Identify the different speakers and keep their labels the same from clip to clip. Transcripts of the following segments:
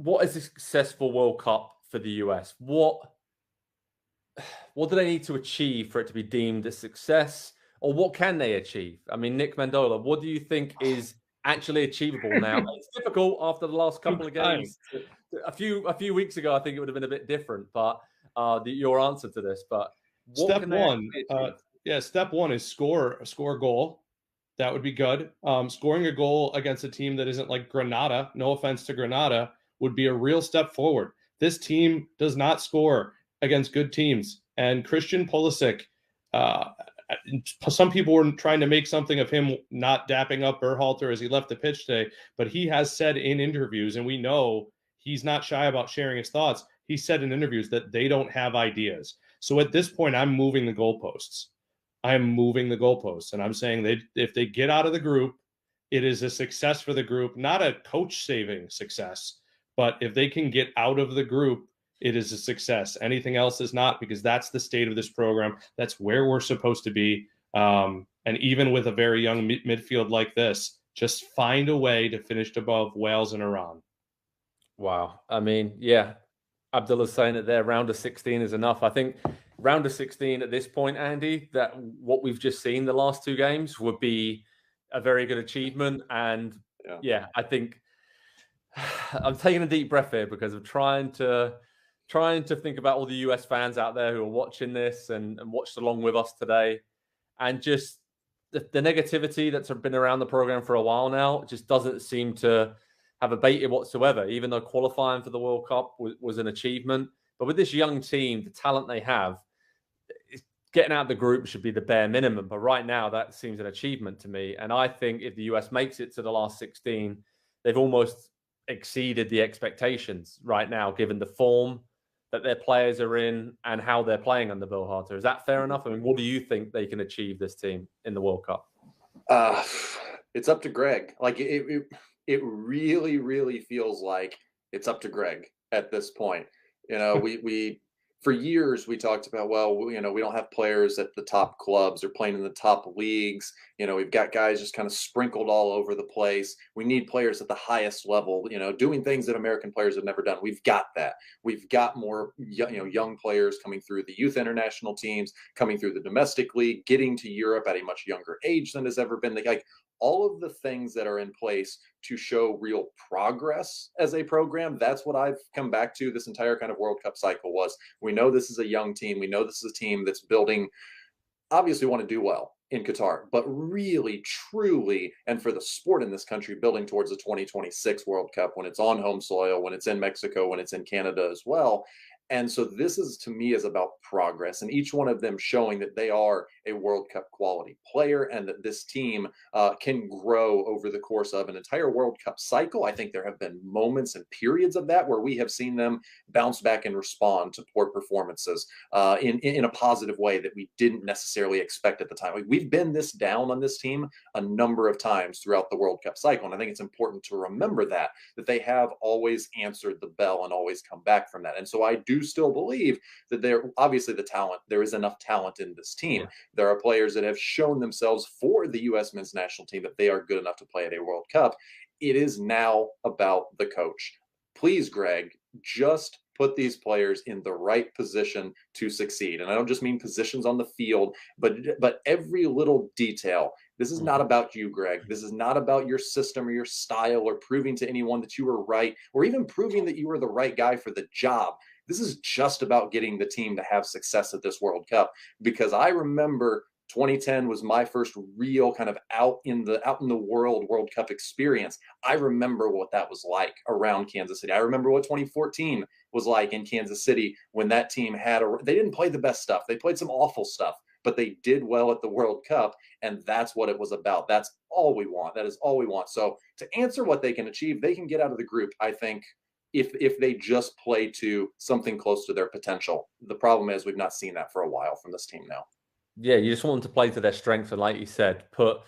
Speaker 1: what is a successful World Cup for the US? What do they need to achieve for it to be deemed a success? Or what can they achieve? I mean, Nick Mendola, what do you think is actually achievable now? It's difficult after the last couple of games. A few weeks ago, I think it would have been a bit different, but your answer to this. But what
Speaker 2: Step one, step one is score a goal. That would be good. Scoring a goal against a team that isn't like Granada, no offense to Granada, would be a real step forward. This team does not score against good teams. And Christian Pulisic, some people were trying to make something of him not dapping up Berhalter as he left the pitch today, but he has said in interviews, and we know he's not shy about sharing his thoughts, he said in interviews that they don't have ideas. So at this point, I'm moving the goalposts. And I'm saying if they get out of the group, it is a success for the group, not a coach-saving success, but if they can get out of the group, it is a success. Anything else is not, because that's the state of this program. That's where we're supposed to be. And even with a very young midfield like this, just find a way to finish above Wales and Iran.
Speaker 1: Wow. I mean, yeah, Abdullah's saying that their round of 16 is enough. I think round of 16 at this point, Andy, that what we've just seen the last two games would be a very good achievement. And yeah I think I'm taking a deep breath here because I'm trying to think about all the US fans out there who are watching this and watched along with us today, and just the negativity that's been around the program for a while now just doesn't seem to have abated whatsoever, even though qualifying for the World Cup was an achievement. But with this young team, the talent they have, getting out of the group should be the bare minimum. But right now, that seems an achievement to me. And I think if the US makes it to the last 16, they've almost exceeded the expectations right now, given the form that their players are in and how they're playing under Berhalter. Is that fair enough? I mean, what do you think they can achieve, this team, in the World Cup?
Speaker 3: It's up to Greg. Like it really, really feels like it's up to Greg at this point. You know, we for years we talked about, well, you know, we don't have players at the top clubs or playing in the top leagues. You know, we've got guys just kind of sprinkled all over the place. We need players at the highest level, you know, doing things that American players have never done. We've got that. We've got more, young players coming through the youth international teams, coming through the domestic league, getting to Europe at a much younger age than has ever been. Like all of the things that are in place to show real progress as a program. That's what I've come back to this entire kind of World Cup cycle was. We know this is a young team. We know this is a team that's building, obviously want to do well in Qatar, but really, truly, and for the sport in this country, building towards the 2026 World Cup when it's on home soil, when it's in Mexico, when it's in Canada as well. And so this is, to me, is about progress, and each one of them showing that they are a World Cup quality player and that this team can grow over the course of an entire World Cup cycle. I think there have been moments and periods of that where we have seen them bounce back and respond to poor performances in a positive way that we didn't necessarily expect at the time. Like, we've been this down on this team a number of times throughout the World Cup cycle, and I think it's important to remember that they have always answered the bell and always come back from that. And so I do still believe that there is enough talent in this team. Yeah. There are players that have shown themselves for the U.S. men's national team that they are good enough to play at a World Cup. It is now about the coach. Please, Greg, just put these players in the right position to succeed. And I don't just mean positions on the field, but every little detail. This is not about you, Greg. This is not about your system or your style or proving to anyone that you were right, or even proving that you were the right guy for the job. This is just about getting the team to have success at this World Cup, because I remember 2010 was my first real kind of out in the World Cup experience. I remember what that was like around Kansas City. I remember what 2014 was like in Kansas City when that team they didn't play the best stuff. They played some awful stuff, but they did well at the World Cup, and that's what it was about. That's all we want. That is all we want. So to answer what they can achieve, they can get out of the group, I think, if they just play to something close to their potential. The problem is we've not seen that for a while from this team now.
Speaker 1: Yeah, you just want them to play to their strengths, and like you said, put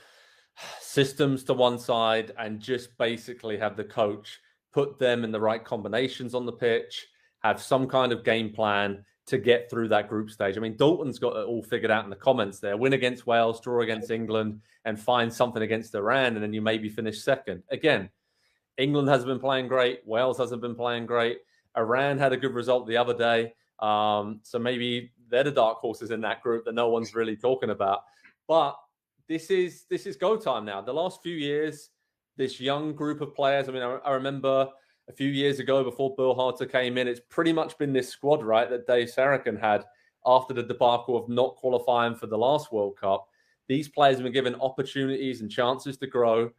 Speaker 1: systems to one side and just basically have the coach put them in the right combinations on the pitch, have some kind of game plan to get through that group stage. I mean, Dalton's got it all figured out in the comments there. Win against Wales, draw against England, and find something against Iran, and then you maybe finish second. Again, England hasn't been playing great. Wales hasn't been playing great. Iran had a good result the other day. So maybe they're the dark horses in that group that no one's really talking about. But this is go time now. The last few years, this young group of players, I mean, I remember a few years ago before Bill Harter came in, it's pretty much been this squad, right, that Dave Sarachan had after the debacle of not qualifying for the last World Cup. These players have been given opportunities and chances to grow,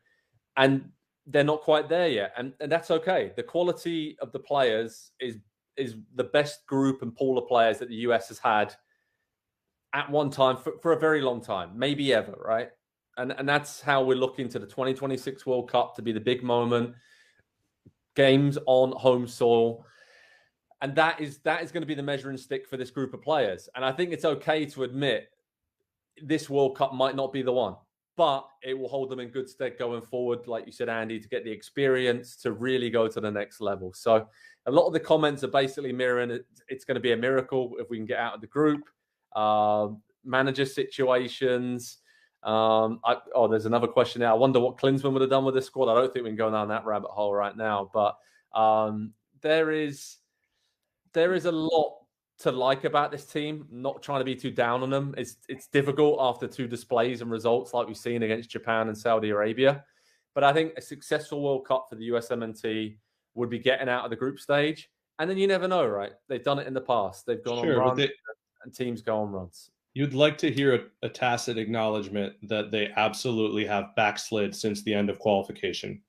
Speaker 1: and they're not quite there yet. And that's okay. The quality of the players is the best group and pool of players that the US has had at one time for a very long time, maybe ever, right? And that's how we're looking to the 2026 World Cup to be the big moment. Games on home soil. And that is going to be the measuring stick for this group of players. And I think it's okay to admit this World Cup might not be the one, but it will hold them in good stead going forward, like you said, Andy, to get the experience to really go to the next level. So a lot of the comments are basically mirroring it. It's going to be a miracle if we can get out of the group. Manager situations. There's another question there. I wonder what Klinsmann would have done with this squad. I don't think we can go down that rabbit hole right now, but there is a lot to like about this team. Not trying to be too down on them. It's difficult after two displays and results like we've seen against Japan and Saudi Arabia. But I think a successful World Cup for the USMNT would be getting out of the group stage. And then you never know, right? They've done it in the past. They've gone on runs and teams go on runs.
Speaker 2: You'd like to hear a tacit acknowledgement that they absolutely have backslid since the end of qualification.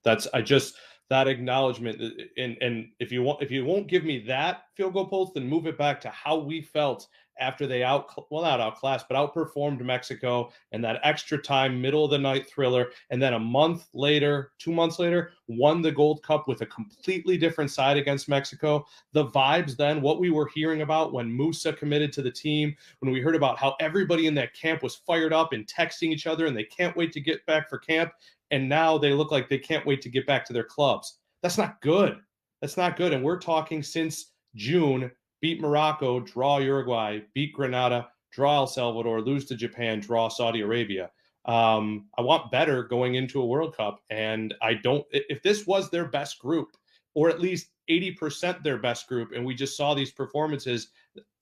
Speaker 2: That acknowledgement. And if you won't give me that field goal post, then move it back to how we felt after they not outclassed, but outperformed Mexico and that extra time, middle of the night thriller. And then 2 months later, won the Gold Cup with a completely different side against Mexico. The vibes then, what we were hearing about when Musa committed to the team, when we heard about how everybody in that camp was fired up and texting each other and they can't wait to get back for camp. And now they look like they can't wait to get back to their clubs. That's not good. That's not good. And we're talking since June, beat Morocco, draw Uruguay, beat Grenada, draw El Salvador, lose to Japan, draw Saudi Arabia. I want better going into a World Cup. And if this was their best group, or at least 80% their best group, and we just saw these performances,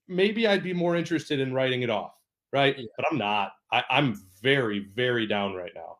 Speaker 2: maybe I'd be more interested in writing it off, right? Yeah. But I'm not. I'm very, very down right now.